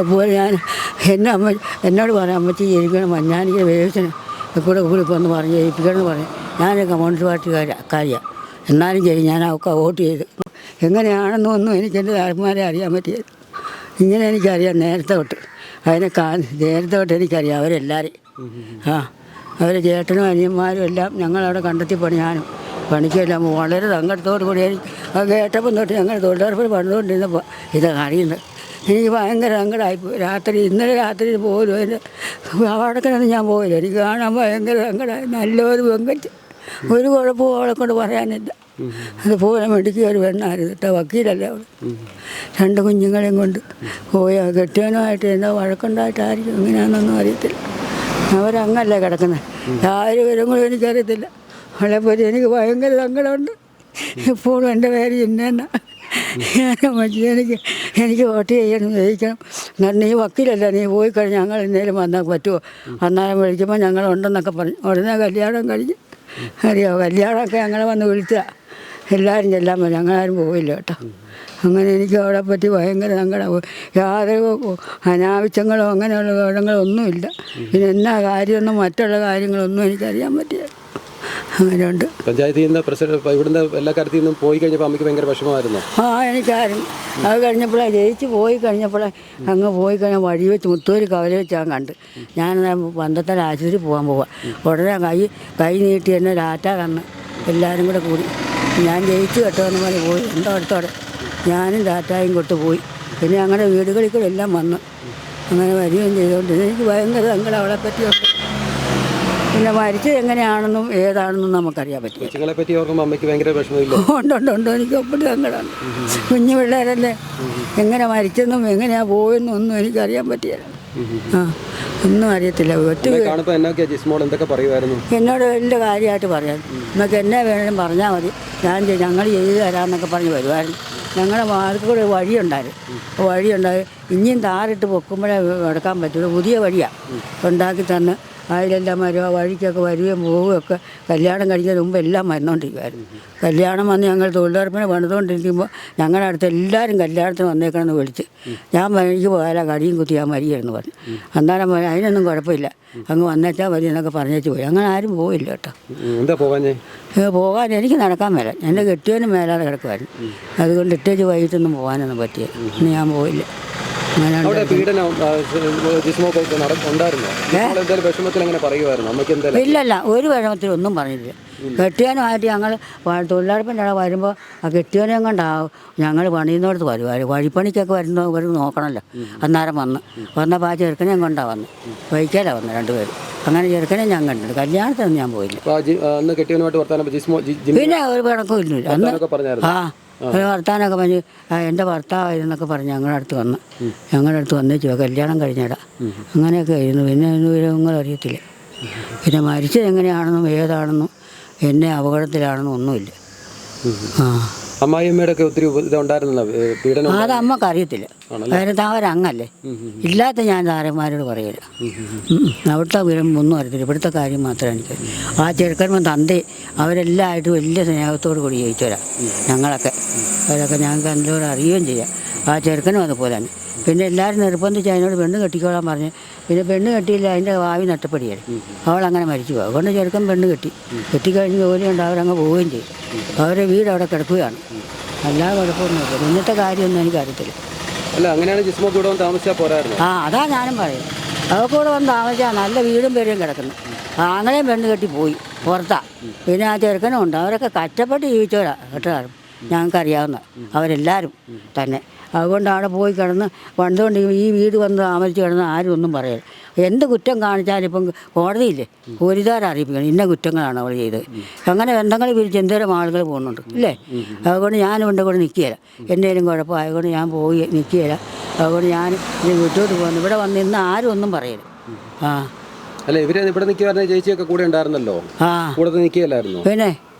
അപ്പോൾ ഞാൻ എന്നോട് പറയാം അമ്മച്ചി ജയിക്കണം മഞ്ഞാനിക്ക് വേവിച്ചന് കൂടെ കൂടിപ്പോന്ന് പറഞ്ഞ് ജയിപ്പിക്കണമെന്ന് പറഞ്ഞു. ഞാനൊക്കെ കമ്മ്യൂണിസ്റ്റ് പാർട്ടിക്കാരിയാണ്, എന്നാലും ശരി ഞാൻ അവൾക്ക് വോട്ട് ചെയ്ത്. എങ്ങനെയാണെന്നൊന്നും എനിക്ക് എൻ്റെ ആത്മാരെ അറിയാൻ പറ്റിയത്. ഇങ്ങനെ എനിക്കറിയാം നേരത്തെ തൊട്ട്, നേരത്തെ തൊട്ട് എനിക്കറിയാം അവരെല്ലാവരെയും. അവരെ ചേട്ടനും അനിയന്മാരും എല്ലാം ഞങ്ങളവിടെ കണ്ടെത്തി പണിയാനും പണിക്കെല്ലാം വളരെ സങ്കടത്തോടു കൂടി അത് കേട്ടപ്പം തൊട്ട് ഞങ്ങൾ തൊഴിലുറപ്പിൽ പണിതുകൊണ്ടിരുന്നപ്പോൾ ഇതൊക്കെ അറിയുന്നത്. എനിക്ക് ഭയങ്കര സങ്കടമായിപ്പോയി. ഇന്നലെ രാത്രി പോലും അതിൻ്റെ അവിടേക്കൊന്നും ഞാൻ പോയില്ല. എനിക്ക് കാണാൻ ഭയങ്കര സങ്കടമായി. നല്ലൊരു പെങ്കച്ച്, ഒരു കുഴപ്പവും അവളെ കൊണ്ട് പറയാനില്ല. അതുപോലെ മെഡിക്കൽ ഒരു പെണ്ണായിരുന്നു കേട്ടോ, വക്കീലല്ലേ അവൾ. 2 കുഞ്ഞുങ്ങളെയും കൊണ്ട് പോയി. കെട്ടിയവനുമായിട്ട് എന്താ വഴക്കുണ്ടായിട്ടായിരിക്കും, എങ്ങനെയാണെന്നൊന്നും അറിയത്തില്ല. അവരങ്ങല്ലേ കിടക്കുന്നത്, ആരും വരും കൂടെ എനിക്കറിയത്തില്ല. അവളെപ്പറ്റി എനിക്ക് ഭയങ്കര സങ്കടമുണ്ട്. ഇപ്പോഴും എൻ്റെ പേര് ഇന്നെന്ന എനിക്ക് വോട്ട് ചെയ്യണം, ജയിക്കണം. എന്നാൽ നീ വക്കീലല്ല, നീ പോയി കഴിഞ്ഞ് ഞങ്ങൾ എന്തെങ്കിലും വന്നാൽ പറ്റുമോ? അന്നേരം വിളിക്കുമ്പോൾ ഞങ്ങളുണ്ടെന്നൊക്കെ പറഞ്ഞു. ഉടനെ കല്യാണം കഴിഞ്ഞ് അറിയാമോ, കല്യാണമൊക്കെ ഞങ്ങളെ വന്ന് വിളിച്ചാൽ എല്ലാവരും ചെല്ലാൻ പറഞ്ഞു. ഞങ്ങളാരും പോയില്ല കേട്ടോ. അങ്ങനെ എനിക്ക് അവളെ പറ്റി ഭയങ്കര സങ്കടം. യാതൊരു അനാവശ്യങ്ങളോ അങ്ങനെയുള്ള വിവരങ്ങളോ ഒന്നുമില്ല. പിന്നെ എന്നാ കാര്യമൊന്നും മറ്റുള്ള കാര്യങ്ങളൊന്നും എനിക്കറിയാൻ പറ്റില്ല. അങ്ങനെയുണ്ട്. പഞ്ചായത്തിൽ നിന്ന് പ്രസിഡന്റ് ഇവിടുന്ന് എല്ലാ കാര്യത്തിൽ നിന്നും പോയി കഴിഞ്ഞപ്പോൾ അമ്മയ്ക്ക് ഭയങ്കര വിഷമമായിരുന്നു. എനിക്കാരും അത് കഴിഞ്ഞപ്പോഴേ ജയിച്ച് പോയി കഴിഞ്ഞപ്പോഴേ അങ്ങ് പോയി കഴിഞ്ഞാൽ വഴി വെച്ച് മുത്തൂര് കവല വെച്ച് ഞാൻ കണ്ട്. ഞാൻ ബന്ധത്തിൽ ആശുപത്രി പോകാൻ പോവാം. ഉടനെ കൈ നീട്ടി എന്നെ ടാറ്റ തന്ന് എല്ലാവരും കൂടെ കൂടി ഞാൻ ജയിച്ച് കേട്ടോന്ന് പോലെ പോയി. എൻ്റെ അടുത്തോടെ ഞാനും ടാറ്റായും കൊട്ട് പോയി. പിന്നെ ഞങ്ങളുടെ വീടുകളിൽ കൂടെ എല്ലാം വന്ന് അങ്ങനെ വരികയും ചെയ്തുകൊണ്ട് എനിക്ക് ഭയങ്കര സങ്കടം അവളെ പറ്റിയുണ്ട്. പിന്നെ മരിച്ചത് എങ്ങനെയാണെന്നും ഏതാണെന്നും നമുക്കറിയാൻ പറ്റില്ല. ഉണ്ട് എനിക്ക് ഒപ്പിട്ട് സങ്കടമാണ്. കുഞ്ഞു പിള്ളേരല്ലേ, എങ്ങനെ മരിച്ചെന്നും എങ്ങനെയാണ് പോയെന്നും ഒന്നും എനിക്കറിയാൻ പറ്റില്ല. ഒന്നും അറിയത്തില്ല. എന്നോട് വലിയ കാര്യമായിട്ട് പറയാം, നമുക്ക് എന്നെ വേണമെങ്കിലും പറഞ്ഞാൽ മതി, ഞങ്ങൾ ചെയ്തു തരാമെന്നൊക്കെ പറഞ്ഞ് വരുമായിരുന്നു. ഞങ്ങളുടെ മാർക്ക് കൂടെ വഴിയുണ്ടായി. ഇനിയും താറിട്ട് പൊക്കുമ്പോഴേ എടുക്കാൻ പറ്റുള്ളൂ. പുതിയ വഴിയാണ് ഉണ്ടാക്കി തന്ന് അതിലെല്ലാം വരുക, വഴിക്കൊക്കെ വരികയും പോവുകയൊക്കെ. കല്യാണം കഴിക്കുന്നതിന് മുമ്പ് എല്ലാം വന്നുകൊണ്ടിരിക്കുമായിരുന്നു. കല്യാണം വന്ന് ഞങ്ങൾ തൊഴിലുറപ്പിനെ പണിതുകൊണ്ടിരിക്കുമ്പോൾ ഞങ്ങളുടെ അടുത്ത് എല്ലാവരും കല്യാണത്തിന് വന്നേക്കണമെന്ന് വിളിച്ച് ഞാൻ എനിക്ക് പോയാലാ കടിയും കുത്തി ഞാൻ വരികയെന്ന് പറഞ്ഞു. അന്നേരം അതിനൊന്നും കുഴപ്പമില്ല, അങ്ങ് വന്നേച്ചാൽ മതി എന്നൊക്കെ പറഞ്ഞേച്ച് പോയി. അങ്ങനെ ആരും പോയില്ല കേട്ടോ. പോകാൻ എനിക്ക് നടക്കാൻ മേല, എൻ്റെ കെട്ടിയവനും മേലാതെ കിടക്കുമായിരുന്നു. അതുകൊണ്ട് ഇട്ടേച്ച് വൈകിട്ടൊന്നും പോകാനൊന്നും പറ്റിയ ഞാൻ പോയില്ല. ഇല്ലല്ല, ഒരു വിഷമത്തിലൊന്നും പറഞ്ഞില്ല. കെട്ടിയവനുമായിട്ട് ഞങ്ങൾ തൊഴിലുറപ്പിൻ്റെ അവിടെ വരുമ്പോൾ ആ കെട്ടിയവനെയും കൊണ്ടാവും ഞങ്ങൾ പണിയുന്നിടത്ത് വരുമായിരുന്നു. വഴിപ്പണിക്കൊക്കെ വരുന്നവർ നോക്കണമല്ലോ. അന്നേരം വന്നപ്പോൾ ആ ചെറുക്കനെയും കൊണ്ടാണ് വന്ന്, വൈക്കാലാണ് വന്നത് 2 പേര്. അങ്ങനെ ചെറുക്കനെ ഞാൻ കണ്ടിട്ടുണ്ട്. കല്യാണത്തിനൊന്നും ഞാൻ പോയില്ല. പിന്നെ ഒരു പിണക്കും ഇല്ല അന്ന്. ഒരു വർത്താനൊക്കെ പറഞ്ഞ് എൻ്റെ ഭർത്താവായിരുന്നൊക്കെ പറഞ്ഞ് ഞങ്ങളുടെ അടുത്ത് വന്നേച്ചു കല്യാണം കഴിഞ്ഞിടാം. അങ്ങനെയൊക്കെ ആയിരുന്നു. പിന്നെ വിവരങ്ങൾ അറിയത്തില്ല. പിന്നെ മരിച്ചത് എങ്ങനെയാണെന്നും ഏതാണെന്നും എന്നെ അപകടത്തിലാണെന്നും ഒന്നുമില്ല. അമ്മായിയമ്മയുടെ ഒക്കെ ഒത്തിരി ഇതുണ്ടായിരുന്നല്ലോ പീഡനം. അത് അമ്മക്ക് അറിയത്തില്ല, കാര്യം അവരങ്ങല്ലേ. ഇല്ലാത്ത ഞാൻ താരന്മാരോട് പറയില്ല. അവിടുത്തെ വിവരം ഒന്നും അറിയത്തില്ല. ഇവിടുത്തെ കാര്യം മാത്രമേ എനിക്ക്. ആ ചെറുക്കന്മാർ തന്തേ അവരെല്ലായിട്ടും വലിയ സ്നേഹത്തോടു കൂടി ജയിച്ചവരാ ഞങ്ങളൊക്കെ. അവരൊക്കെ ഞങ്ങൾക്ക് അതിലൂടെ അറിയുകയും ചെയ്യാം. ആ ചെറുക്കനും അതുപോലെ തന്നെ. പിന്നെ എല്ലാവരും നിർബന്ധിച്ച് അതിനോട് പെണ്ണ് കെട്ടിക്കോളാൻ പറഞ്ഞ്. പിന്നെ പെണ്ണ് കെട്ടിയില്ല, അതിൻ്റെ ഭാവി നഷ്ടപ്പെടുകയാണ്. അവളങ്ങനെ മരിച്ചു പോകും. അതുകൊണ്ട് ചെറുക്കൻ പെണ്ണ് കെട്ടിക്കഴിഞ്ഞ് ജോലിയുണ്ട്, അവരങ്ങ് പോവുകയും ചെയ്യും. അവരുടെ വീട് അവിടെ കിടക്കുകയാണ്. എല്ലാ കുഴപ്പമൊന്നുമില്ല. ഇന്നത്തെ കാര്യമൊന്നും എനിക്കറിയത്തില്ല. അതാ ഞാനും പറയുന്നത്. അവർക്ക് കൂടെ വന്ന് താമസിച്ചാൽ നല്ല വീടും പേരും കിടക്കുന്നു. ആങ്ങളെയും പെണ്ണ് കെട്ടി പോയി പുറത്താ. പിന്നെ ആ ചെറുക്കനും ഉണ്ട്. അവരൊക്കെ കഷ്ടപ്പെട്ട് ജീവിച്ചവരാ കേട്ടോ. ഞങ്ങൾക്കറിയാവുന്ന അവരെല്ലാവരും തന്നെ. അതുകൊണ്ട് അവിടെ പോയി കിടന്ന് പണ്ടുകൊണ്ട് ഈ വീട് വന്ന് താമസിച്ച് കിടന്ന് ആരും ഒന്നും പറയരുത്. എന്ത് കുറ്റം കാണിച്ചാലും ഇപ്പം കോടതിയില്ലേ പോലീസുകാരെ അറിയിപ്പിക്കണം ഇന്ന കുറ്റങ്ങളാണ് അവൾ ചെയ്തത്. അങ്ങനെ ബന്ധങ്ങൾ പിരിച്ച് എന്തോരം ആളുകൾ പോകുന്നുണ്ട് ഇല്ലേ. അതുകൊണ്ട് ഞാനും ഇവിടെ കൂടെ നിൽക്കുകയില്ല. എന്നേലും കുഴപ്പമായതുകൊണ്ട് ഞാൻ പോയി നിൽക്കുകയില്ല. അതുകൊണ്ട് ഞാൻ വീട്ടോട്ട് പോകുന്നു. ഇവിടെ വന്ന് ഇന്ന് ആരും ഒന്നും പറയരുത്. അല്ല ഇവര് ഇവിടെ നിൽക്കുവായിരുന്നു. ചേച്ചിയൊക്കെ കൂടെ ഉണ്ടായിരുന്നല്ലോ, കൂടെ നിൽക്കുകയല്ലായിരുന്നു. പിന്നെ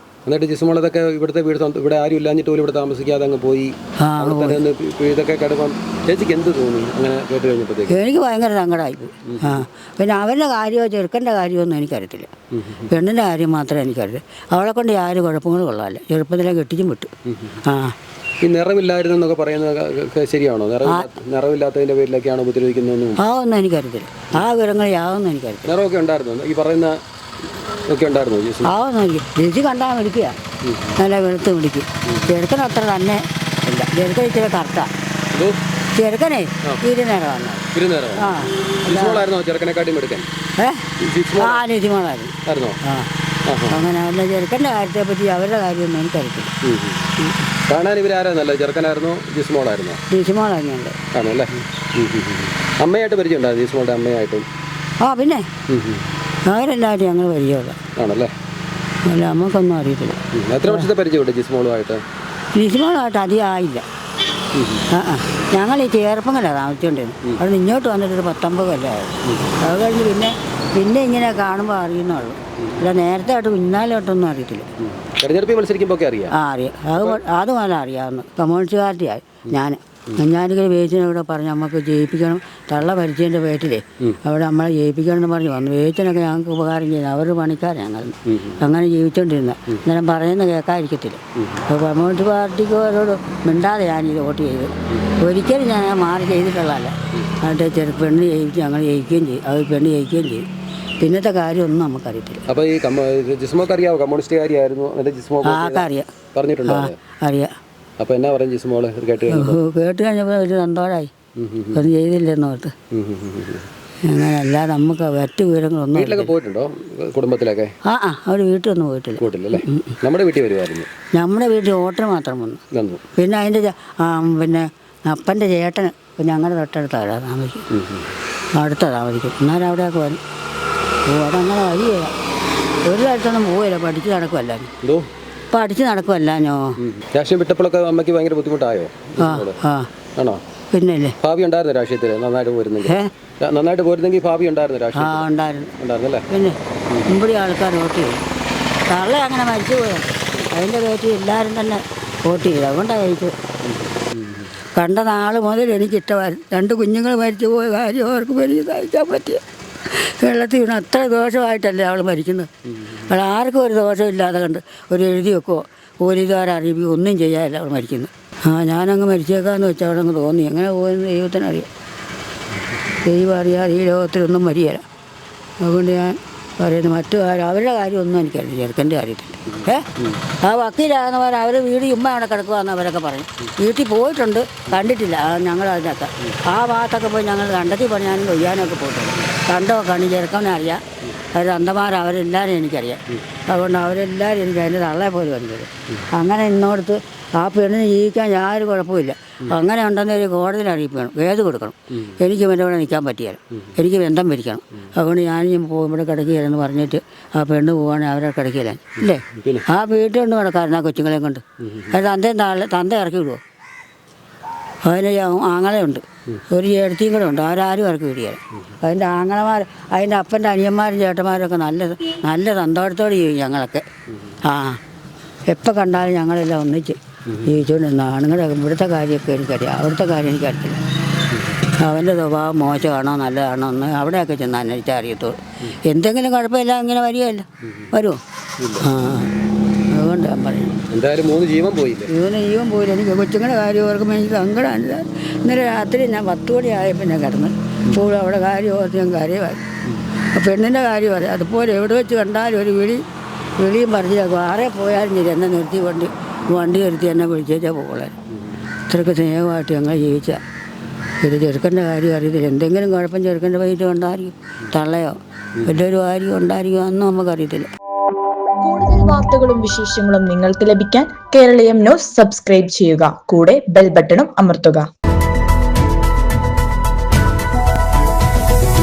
എന്നിട്ട് ജിസ്മോളതൊക്കെ ഇവിടുത്തെ വീട് ഇവിടെ ആരും ഇല്ലാഞ്ഞിട്ട് പോലും ഇവിടെ താമസിക്കാതെ അങ്ങ് പോയി. ഇതൊക്കെ കിടപ്പം ചേച്ചിക്ക് എന്ത് തോന്നി അങ്ങനെ കേട്ട് കഴിഞ്ഞപ്പോഴത്തേക്ക്? എനിക്ക് ഭയങ്കര സങ്കടമായിപ്പോയി. പിന്നെ അവരുടെ കാര്യമോ ചെറുക്കൻ്റെ കാര്യമൊന്നും എനിക്കറിയത്തില്ല. പെണ്ണിൻ്റെ കാര്യം മാത്രമേ എനിക്കറിയൂ. അവളെ കൊണ്ട് യാതൊരു കുഴപ്പങ്ങളും കൊള്ളാമല്ല. ചെറുപ്പത്തിലെ കെട്ടിച്ചും വിട്ടു. ഈ നിറമില്ലായിരുന്നെന്നൊക്കെ പറയുന്നത് ശരിയാണോ? നിറമില്ലാത്തതിൻ്റെ പേരിലൊക്കെയാണ് ഉപദ്രവിക്കുന്നതെന്നും ഒന്നും എനിക്കറിയത്തില്ല. ആ വിവരങ്ങൾ യാതൊന്നും എനിക്കറിയത്തില്ല. നിറമൊക്കെ ഉണ്ടായിരുന്നു ഈ പറയുന്ന ഒക്കെ ഉണ്ടായിരുന്നു? ഒന്നും എനിക്ക് രുചി കണ്ടാൽ വിളിക്കുക, നല്ല വെളുത്ത് വിളിക്കും. ചെറുക്കൻ അത്ര തന്നെ ഇല്ല, ചെറുക്കൻ ഇച്ചിരി കറുത്താണ്. ചെറുക്കനെ ഇരുന്നേരമാണ്. ചെറുക്കനെക്കാട്ടും രുചിമോളായിരുന്നു. അങ്ങനെ അല്ല, ചെറുക്കൻ്റെ കാര്യത്തെ പറ്റി അവരുടെ കാര്യമൊന്നും എനിക്കറിയത്തില്ല. കാണാൻ ഇവരാരാ നല്ലത്, ചെറുക്കനായിരുന്നോ ജിസ്മോളായിരുന്നോ? ജിസ്മോളാണ്. ആണല്ലേ. അമ്മയായിട്ട് പരിചയമുണ്ടായിരുന്നു, ജിസ്മോളുടെ അമ്മയായിട്ടും? പിന്നെ അവരെല്ലാവരും ഞങ്ങൾ പരിചയമുള്ള. ആണല്ലേ. അല്ല, നമുക്കൊന്നും അറിയത്തില്ല. എത്ര വർഷത്തെ പരിചയമുണ്ട് ജിസ്മോളുമായിട്ട്? ജിസ്മോളുമായിട്ട് അധികം ആയില്ല. ഞങ്ങൾ ഈ ചേർപ്പങ്ങലാണ് താമസിച്ചുകൊണ്ടിരുന്നത്. അവിടെ നിന്ന് ഇങ്ങോട്ട് വന്നിട്ടൊരു 19 കൊല്ലമായിരുന്നു. അത് കഴിഞ്ഞ് പിന്നെ ഇങ്ങനെ കാണുമ്പോൾ അറിയുന്നുള്ളൂ. അല്ല, നേരത്തെ ആയിട്ട് പിന്നാലോട്ടൊന്നും അറിയത്തില്ല. തെരഞ്ഞെടുപ്പിൽ മത്സരിക്കുമ്പോൾ അറിയാം. അത് നല്ല അറിയാവുന്ന കമ്മ്യൂണിസ്റ്റ് പാർട്ടിയായി. ഞാനിങ്ങനെ വേച്ചിനോട് പറഞ്ഞു നമുക്ക് ജയിപ്പിക്കണം, തള്ള പരിചയൻ്റെ പേട്ടിലേ അവിടെ നമ്മളെ ജയിപ്പിക്കണം എന്ന് പറഞ്ഞു വന്നു. വേച്ചിനൊക്കെ ഞങ്ങൾക്ക് ഉപകാരം ചെയ്യുന്നത്, അവരുടെ പണിക്കാരൻ ഞങ്ങൾ അങ്ങനെ ജീവിച്ചുകൊണ്ടിരുന്നത്. അന്നേരം പറയുന്ന കേൾക്കാതിരിക്കത്തില്ല. അപ്പോൾ കമ്മ്യൂണിസ്റ്റ് പാർട്ടിക്ക് അവരോട് മിണ്ടാതെ ഞാനിത് വോട്ട് ചെയ്ത് ഒരിക്കലും ഞാൻ മാറി ചെയ്തിട്ടുള്ളതല്ല. എന്നിട്ട് പെണ്ണ് ജയിപ്പിച്ച് ഞങ്ങൾ ജയിക്കുകയും ചെയ്യും, അത് പെണ്ണ് ജയിക്കുകയും ചെയ്യും. പിന്നത്തെ കാര്യമൊന്നും നമുക്കറിയത്തില്ല. അപ്പോൾ ഈ ജിസ്മോക്ക് അറിയാമോ കമ്മ്യൂണിസ്റ്റുകാരിയായിരുന്നു? അറിയാം, പറഞ്ഞിട്ടുണ്ടോ? അറിയാം. അപ്പോൾ എന്നാ പറഞ്ഞു ജിസ്മോള് കേട്ട് കഴിഞ്ഞപ്പോൾ ഒരു സന്തോഷമായി. ഒന്നും ചെയ്തില്ലെന്നോർത്ത്. അങ്ങനെ അല്ലാതെ നമുക്ക് മറ്റു വിവരങ്ങളൊന്നും. വീട്ടിലൊക്കെ പോയിട്ടുണ്ടോ? കുടുംബത്തിലൊക്കെ? അവർ വീട്ടിലൊന്നും പോയിട്ടില്ല. നമ്മുടെ വീട്ടിൽ വരുമായിരുന്നു. നമ്മുടെ വീട്ടിൽ ഓട്ടർ മാത്രം വന്നു. പിന്നെ അതിൻ്റെ അപ്പൻ്റെ ചേട്ടന് ഞങ്ങളുടെ തൊട്ടടുത്താണ് താമസിക്കും, അടുത്താണ് താമസിക്കും. എന്നാലും അവിടെയൊക്കെ വരും. അതങ്ങനെ വഴിയില്ല, ഒരു കാര്യത്തൊന്നും പോവില്ല. പഠിച്ച് നടക്കുമല്ലോ, പഠിച്ച് നടക്കുമല്ലോ. രാഷ്ട്രീയം വിട്ടപ്പോഴൊക്കെ അമ്മയ്ക്ക് ഭയങ്കര ബുദ്ധിമുട്ടായോ? ആണോ? പിന്നല്ലേ ഭാവി ഉണ്ടായിരുന്നു രാഷ്ട്രീയത്തിൽ? നന്നായിട്ട് പോരുന്നെങ്കിൽ ഭാവി ഉണ്ടായിരുന്നു രാഷ്ട്രീയം? ഉണ്ടായിരുന്നല്ലേ. പിന്നെ മുമ്പടി ആൾക്കാർ വോട്ട് ചെയ്തു. തള്ള അങ്ങനെ മരിച്ചു പോയത് അതിൻ്റെ കയറ്റി എല്ലാവരും തന്നെ വോട്ട് ചെയ്തു. അതുകൊണ്ടാണ് ജയിച്ചത്. കണ്ട നാൾ മുതൽ എനിക്കിഷ്ടമായിരുന്നു. 2 കുഞ്ഞുങ്ങൾ മരിച്ചു പോയ കാര്യം അവർക്ക് വലിയ സഹിക്കാൻ പറ്റിയ. വെള്ളത്തിൽ വീണ് അത്ര ദോഷമായിട്ടല്ലേ അവൾ മരിക്കുന്നത്. അവൾ ആർക്കും ഒരു ദോഷമില്ലാതെ കണ്ട് ഒരു എഴുതി വെക്കുമോ പോലീസുകാരറിയിക്കുകയോ ഒന്നും ചെയ്യാനല്ല അവൾ മരിക്കുന്നത്. ഞാനങ്ങ് മരിച്ചേക്കാന്ന് വെച്ചാൽ അവിടെ അങ്ങ് തോന്നി. എങ്ങനെ പോയെന്ന് ദൈവത്തിനറിയാം. ദൈവം അറിയാതെ ഈ ലോകത്തിലൊന്നും വരികയില്ല. അതുകൊണ്ട് ഞാൻ പറയുന്നത് മറ്റു കാര്യം അവരുടെ കാര്യമൊന്നും എനിക്കറിയില്ല, ചെറുക്കൻ്റെ കാര്യത്തിൽ. ആ വക്കീലാകുന്നവർ അവർ വീട് ചുമ്മാ അവിടെ കിടക്കുകയെന്ന് അവരൊക്കെ പറയും. വീട്ടിൽ പോയിട്ടുണ്ട്, കണ്ടിട്ടില്ല. ഞങ്ങൾ അതിനൊക്കെ ആ ഭാഗത്തൊക്കെ പോയി ഞങ്ങൾ കണ്ടെത്തി പറഞ്ഞാലും കൊയ്യാനൊക്കെ പോയിട്ടുണ്ട്. കണ്ടോ കണ്ണി ചെറുക്കനെ അറിയാം. അവർ അന്തമാർ അവരെല്ലാവരും എനിക്കറിയാം. അതുകൊണ്ട് അവരെല്ലാവരും എനിക്ക് അതിൻ്റെ തള്ളയെ പോലും അറിഞ്ഞത്. അങ്ങനെ ഇന്നോടത്ത് ആ പെണ്ണിന് ജീവിക്കാൻ യാതൊരു കുഴപ്പമില്ല. അങ്ങനെ ഉണ്ടെന്നൊരു കോടതിയിൽ അറിയിപ്പ് വേണം, വേദ കൊടുക്കണം. എനിക്ക് എൻ്റെ ഇവിടെ നിൽക്കാൻ പറ്റിയാലും എനിക്ക് ബന്ധം പിരിക്കണം. അതുകൊണ്ട് ഞാനും ഇവിടെ കിടക്കുകയില്ലെന്ന് പറഞ്ഞിട്ട് ആ പെണ്ണ് പോവുകയാണെങ്കിൽ അവരെ കിടക്കില്ല ഇല്ലേ. ആ വീട്ടിൽ കൊണ്ട് കിടക്കാറുണ്ട് ആ കൊച്ചുങ്ങളെയും കൊണ്ട്. അത് തന്ത ഇറക്കി വിടുമോ? അതിന് ആങ്ങളയുണ്ട്, ഒരു ചേട്ടത്തിയും കൂടെ ഉണ്ട്. അവരാരും ഇറക്കി വിടുകയില്ല. അതിൻ്റെ ആങ്ങളമാർ, അതിൻ്റെ അപ്പൻ്റെ അനിയന്മാരും ചേട്ടന്മാരൊക്കെ നല്ല സന്തോഷത്തോടെ ചെയ്യും ഞങ്ങളൊക്കെ. എപ്പോൾ കണ്ടാലും ഞങ്ങളെല്ലാം ഒന്നിച്ച് ജീവിച്ചുകൊണ്ടിരുന്ന ആണുങ്ങളുടെ ഇവിടുത്തെ കാര്യമൊക്കെ എനിക്കറിയാം, അവിടുത്തെ കാര്യം എനിക്കറിയില്ല. അവൻ്റെ സ്വഭാവം മോശമാണോ നല്ലതാണോ എന്ന് അവിടെയൊക്കെ ചെന്ന് അന്വേഷിച്ചാൽ അറിയത്തുള്ളൂ. എന്തെങ്കിലും കുഴപ്പമില്ല ഇങ്ങനെ വരികയല്ല, വരുമോ? അതുകൊണ്ട് ഞാൻ പറയുന്നത് എന്തായാലും 3 ജീവൻ പോയില്ല. എനിക്ക് കൊച്ചുങ്ങളുടെ കാര്യം ഓർക്കുമ്പോൾ എനിക്ക് സങ്കടമില്ല. ഇന്നലെ രാത്രി ഞാൻ 10 മണി ആയപ്പോൾ ഞാൻ കിടന്ന് ഇപ്പോൾ അവിടെ കാര്യം ഓർത്ത് ഞാൻ കാര്യമായി. പെണ്ണിൻ്റെ കാര്യം അറിയാം. അതുപോലെ എവിടെ വെച്ച് കണ്ടാലും ഒരു വിളിയും പറഞ്ഞേക്കും. ആരെ പോയാലും ശരി എന്നെ നിർത്തി വണ്ടി നിർത്തി എന്നെ വിളിച്ചേച്ചാൽ പോകളെ. ഇത്രയ്ക്ക് സ്നേഹമായിട്ട് ഞങ്ങൾ ജീവിച്ചാൽ ഇത് ചെറുക്കൻ്റെ കാര്യം അറിയത്തില്ല. എന്തെങ്കിലും കുഴപ്പം ചെറുക്കൻ്റെ വൈകിട്ട് ഉണ്ടായിരിക്കും, തള്ളയോ വലിയൊരു കാര്യം ഉണ്ടായിരിക്കും, അതൊന്നും നമുക്കറിയത്തില്ല. കൂടുതൽ വാർത്തകളും വിശേഷങ്ങളും നിങ്ങൾക്ക് ലഭിക്കാൻ കേരളീയം ന്യൂസ് സബ്സ്ക്രൈബ് ചെയ്യുക. കൂടെ ബെൽ ബട്ടണും അമർത്തുക.